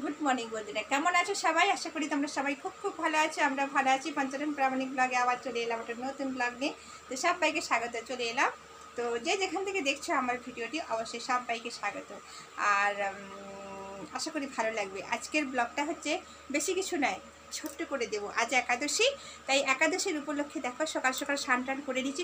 Good morning বন্ধুরা, কেমন আছো সবাই? আশা করি তোমরা সবাই খুব খুব ভালো আছো। আমরা ভালো আছি। পঞ্চরণ প্রামাণিক ব্লগে আবার চলে এলাম একটা নতুন ব্লগ নিয়ে। তো সবাইকে স্বাগত, চলে এলাম। তো যে যেখান থেকে দেখছো আমার ভিডিওটি, অবশ্যই সবাইকে স্বাগত। আর আশা করি ভালো লাগবে। আজকের ব্লগটা হচ্ছে বেশি কিছু নয়, ছোট্ট করে দেবো। আজ একাদশী, তাই একাদশীর উপলক্ষে দেখো সকাল সকাল স্নান টান করে নিচ্ছি।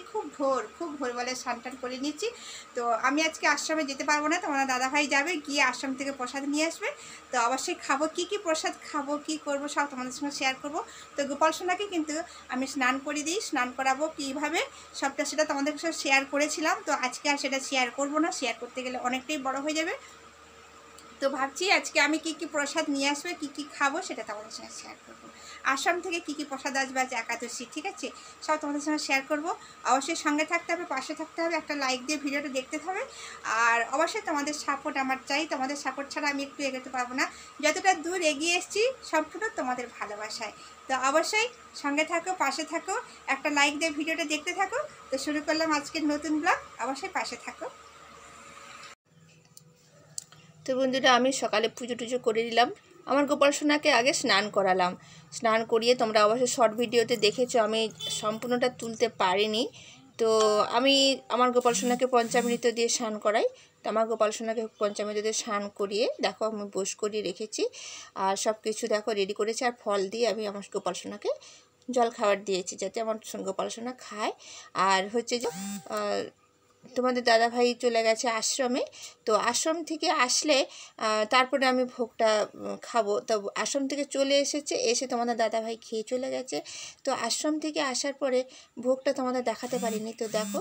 খুব ভোরবেলা স্নান টান করে নিচ্ছি। তো আমি আজকে আশ্রমে যেতে পারবো না, তোমার দাদাভাই যাবে, গিয়ে আশ্রম থেকে প্রসাদ নিয়ে আসবে। তো অবশ্যই খাবো, কি প্রসাদ খাবো, কি করব, সব তোমাদের সঙ্গে শেয়ার করব। তো গোপাল সোনাকে কিন্তু আমি স্নান করে দিই, স্নান করাবো কীভাবে সবটা, সেটা তোমাদের সাথে শেয়ার করেছিলাম। তো আজকে আর সেটা শেয়ার করব না, শেয়ার করতে গেলে অনেকটাই বড় হয়ে যাবে। তো ভাবছি আজকে আমি কি প্রসাদ নিয়ে আসবে, কি খাবো, সেটা তোমাদের সঙ্গে শেয়ার করব। আশ্রম থেকে কি প্রসাদ আসবে আজ একাদশী, ঠিক আছে, সব তোমাদের সঙ্গে শেয়ার করব। অবশ্যই সঙ্গে থাকতে হবে, পাশে থাকতে হবে, একটা লাইক দিয়ে ভিডিওটা দেখতে হবে। আর অবশ্যই তোমাদের সাপোর্ট আমার চাই, তোমাদের সাপোর্ট ছাড়া আমি একটু এগোতে পারবো না। যতটা দূর এগিয়ে এসেছি সম্পূর্ণ তোমাদের ভালোবাসায়। তো অবশ্যই সঙ্গে থাকো, পাশে থাকো, একটা লাইক দিয়ে ভিডিওটা দেখতে থাকো। তো শুরু করলাম আজকের নতুন ব্লগ, অবশ্যই পাশে থাকো। তো বন্ধুরা, আমি সকালে পুজো টুজো করে দিলাম। আমার গোপাল সোনাকে আগে স্নান করালাম। স্নান করিয়ে তোমরা অবশ্যই শর্ট ভিডিওতে দেখেছো, আমি সম্পূর্ণটা তুলতে পারিনি। তো আমি আমার গোপাল সোনাকে পঞ্চামৃত দিয়ে স্নান করাই। তো আমার গোপাল সোনাকে পঞ্চামৃত দিয়ে স্নান করিয়ে দেখো আমি বোস করিয়ে রেখেছি। আর সব কিছু দেখো রেডি করেছি। আর ফল দিয়ে আমি আমার গোপাল সোনাকে জল খাবার দিয়েছি, যাতে আমার গোপাল সোনা খায়। আর হচ্ছে যে তোমাদের দাদাভাই চলে গেছে আশ্রমে। তো আশ্রম থেকে আসলে তারপরে আমি ভোগটা খাবো। তো আশ্রম থেকে চলে এসেছে, এসে তোমাদের দাদাভাই খেয়ে চলে গেছে। তো আশ্রম থেকে আসার পরে ভোগটা তোমাদের দেখাতে পারিনি। তো দেখো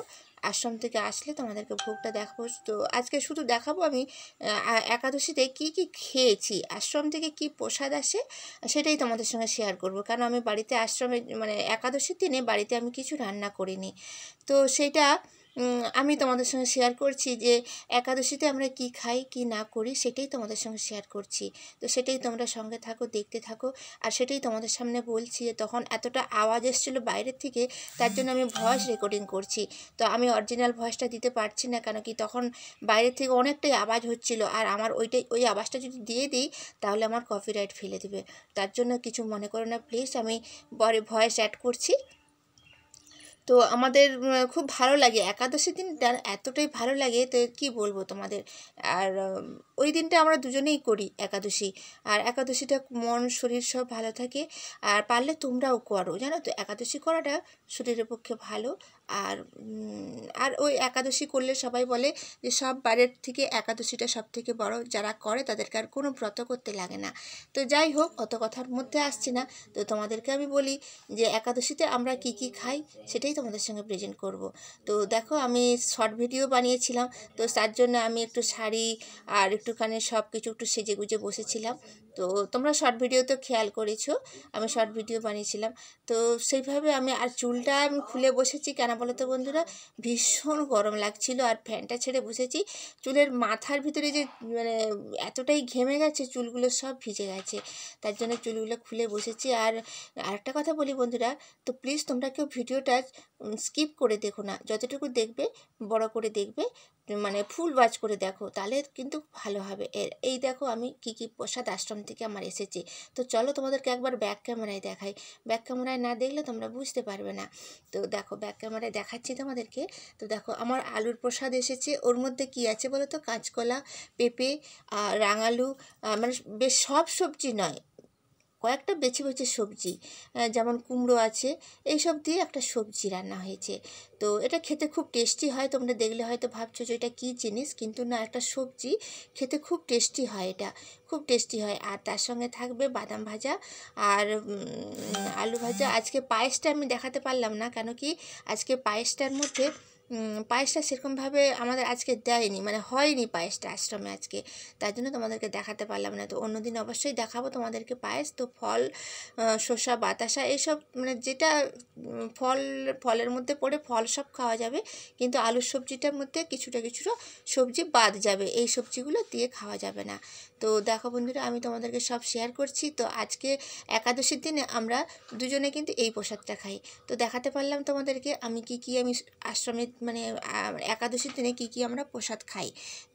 আশ্রম থেকে আসলে তোমাদেরকে ভোগটা দেখাবো। তো আজকে শুধু দেখাবো আমি একাদশীতে কি খেয়েছি, আশ্রম থেকে কি প্রসাদ আসে সেটাই তোমাদের সঙ্গে শেয়ার করব। কারণ আমি বাড়িতে আশ্রমে মানে একাদশীর দিনে বাড়িতে আমি কিছু রান্না করিনি। তো সেটা আমি তোমাদের সঙ্গে শেয়ার করছি যে একাদশীতে আমরা কি খাই কি না করি, সেটাই তোমাদের সঙ্গে শেয়ার করছি। তো সেটাই তোমরা সঙ্গে থাকো, দেখতে থাকো। আর সেটাই তোমাদের সামনে বলছি। তখন এতটা আওয়াজ এসেছিলো বাইরের থেকে, তার জন্য আমি ভয়েস রেকর্ডিং করছি। তো আমি অরিজিনাল ভয়েসটা দিতে পারছি না, কেন কি তখন বাইরের থেকে অনেকটাই আওয়াজ হচ্ছিল। আর আমার ওই আওয়াজটা যদি দিয়ে দিই তাহলে আমার কপিরাইট ফেলে দেবে। তার জন্য কিছু মনে করো না প্লিজ, আমি পরে ভয়েস অ্যাড করছি। তো আমাদের খুব ভালো লাগে একাদশী দিনটা, এতটাই ভালো লাগে তো কি বলবো তোমাদের। আর ওই দিনটা আমরা দুজনেই করি একাদশী। আর একাদশীটা মন শরীর সব ভালো থাকে। আর পারলে তোমরাও করো, জানো তো একাদশী করাটা শরীরের পক্ষে ভালো। আর আর ওই একাদশী করলে সবাই বলে যে সব বারের থেকে একাদশীটা সব থেকে বড়, যারা করে তাদেরকে আর কোনো ব্রত করতে লাগে না। তো যাই হোক, অত কথার মধ্যে আসছি না। তো তোমাদেরকে আমি বলি যে একাদশীতে আমরা কি খাই সেটাই তোমাদের সঙ্গে প্রেজেন্ট করব। তো দেখো আমি শর্ট ভিডিও বানিয়েছিলাম। তো তার জন্য আমি একটু শাড়ি আর একটুখানি সব কিছু একটু সেজে গুজে বসেছিলাম। তো তোমরা শর্ট ভিডিও তো খেয়াল করেছো, আমি শর্ট ভিডিও বানিয়েছিলাম। তো সেইভাবে আমি আর চুলটা আমি খুলে বসেছি, কেন বলো তো বন্ধুরা, ভীষণ গরম লাগছিল। আর ফ্যানটা ছেড়ে বসেছি, চুলের মাথার ভিতরে যে মানে এতটাই ঘেমে গেছে, চুলগুলো সব ভিজে গেছে। তার জন্য চুলগুলো খুলে বসেছি। আর আরেকটা কথা বলি বন্ধুরা, তো প্লিজ তোমরা কেউ ভিডিওটা স্কিপ করে দেখো না, যতটুকু দেখবে বড় করে দেখবে, মানে ফুল ওয়াচ করে দেখো, তাহলে কিন্তু ভালো হবে। এই দেখো আমি কি প্রসাদ আশ্রম থেকে আমার এসেছে। তো চলো তোমাদেরকে একবার ব্যাক ক্যামেরায় দেখাই, ব্যাক ক্যামেরায় না দেখলে তোমরা বুঝতে পারবে না। তো দেখো ব্যাক ক্যামেরায় দেখাচ্ছি তোমাদেরকে। তো দেখো আমার আলুর প্রসাদ এসেছে। ওর মধ্যে কি আছে বলো তো, কাঁচকলা, পেঁপে, রাঙালু, মানে বেশ সব সবজি নয়, কয়েকটা বেছে সবজি, যেমন কুমড়ো আছে, এইসব দিয়ে একটা সবজি রান্না হয়েছে। তো এটা খেতে খুব টেস্টি হয়। তোমরা দেখলে হয়তো ভাবছো যে এটা কী জিনিস, কিন্তু না, একটা সবজি, খেতে খুব টেস্টি হয়, এটা খুব টেস্টি হয়। আর তার সঙ্গে থাকবে বাদাম ভাজা আর আলু ভাজা। আজকে পায়েসটা আমি দেখাতে পারলাম না, কেন কি আজকে পায়েসটার মধ্যে পায়েসটা সেরকমভাবে আমাদের আজকে দেয়নি, মানে হয়নি পায়েসটা আশ্রমে আজকে, তার জন্য তোমাদেরকে দেখাতে পারলাম না। তো অন্যদিন অবশ্যই দেখাবো তোমাদেরকে পায়েস। তো ফল, শসা, বাতাসা, এইসব মানে যেটা ফলের মধ্যে পড়ে ফল সব খাওয়া যাবে, কিন্তু আলুর সবজিটার মধ্যে কিছুটা সবজি বাদ যাবে, এই সবজিগুলো দিয়ে খাওয়া যাবে না। তো দেখো বন্ধুরা, আমি তোমাদেরকে সব শেয়ার করছি। তো আজকে একাদশীর দিনে আমরা দুজনে কিন্তু এই প্রসাদটা খাই। তো দেখাতে পারলাম তোমাদেরকে আমি কি আমি আশ্রমের মানে একাদশীর দিনে কী কী আমরা প্রসাদ খাই।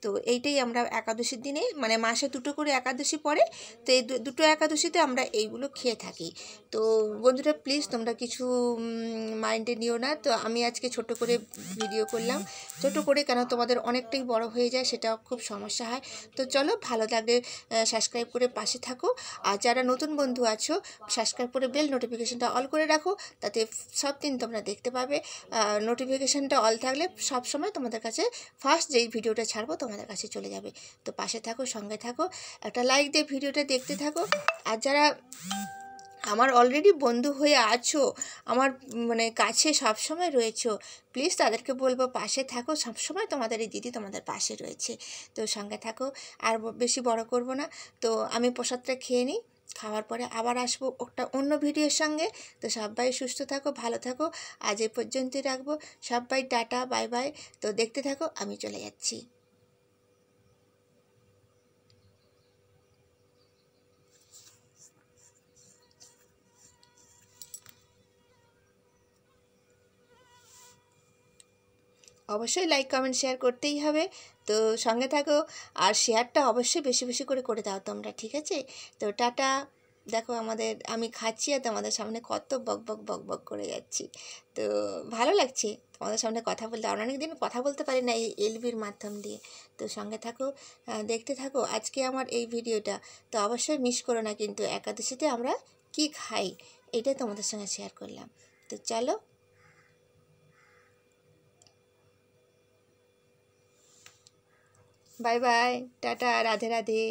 তো এইটাই আমরা একাদশীর দিনে মানে মাসে 2টো করে একাদশী পড়ে, তো এই দুটো একাদশীতে আমরা এইগুলো খেয়ে থাকি। তো বন্ধুরা প্লিজ তোমরা কিছু মাইন্ডে নিও না। তো আমি আজকে ছোট করে ভিডিও করলাম, ছোট করে কেন তোমাদের অনেকটাই বড় হয়ে যায়, সেটাও খুব সমস্যা হয়। তো চলো, ভালো লাগলে সাবস্ক্রাইব করে পাশে থাকো, আর যারা নতুন বন্ধু আছো সাবস্ক্রাইব করে বেল নোটিফিকেশানটা অল করে রাখো, তাতে সব দিন তোমরা দেখতে পাবে। নোটিফিকেশানটা অল থাকলে সব সময় তোমাদের কাছে ফার্স্ট যেই ভিডিওটা ছাড়বো তোমাদের কাছে চলে যাবে। তো পাশে থাকো, সঙ্গে থাকো, একটা লাইক দিয়ে ভিডিওটা দেখতে থাকো। আর যারা আমার অলরেডি বন্ধু হয়ে আছো, আমার মানে কাছে সবসময় রয়েছো, প্লিজ তাদেরকে বলবো পাশে থাকো, সবসময় তোমাদের এই দিদি তোমাদের পাশে রয়েছে। তো সঙ্গে থাকো, আর বেশি বড় করব না। তো আমি প্রসাদটা খেয়ে নিই, খাওয়ার পরে আবার আসবো একটা অন্য ভিডিওর সঙ্গে। তো সবাই সুস্থ থাকো, ভালো থাকো, আজ এই পর্যন্তই রাখবো। সবাই টাটা, বাই বাই। তো দেখতে থাকো, আমি চলে যাচ্ছি। অবশ্যই লাইক কমেন্ট শেয়ার করতেই হবে। তো সঙ্গে থাকো, আর শেয়ারটা অবশ্যই বেশি বেশি করে দাও তোমরা, ঠিক আছে? তো টাটা। দেখো আমি খাচ্ছি আর তোমাদের সামনে কত বক বক বক বক করে যাচ্ছি। তো ভালো লাগছে তোমাদের সামনে কথা বলতে, অনেক দিন কথা বলতে পারি না এই এলবির মাধ্যম দিয়ে। তো সঙ্গে থাকো, দেখতে থাকো আজকে আমার এই ভিডিওটা। তো অবশ্যই মিস করো না কিন্তু, একাদশীতে আমরা কি খাই এটা তোমাদের সঙ্গে শেয়ার করলাম। তো চলো, bye bye, tata, Radhe Radhe.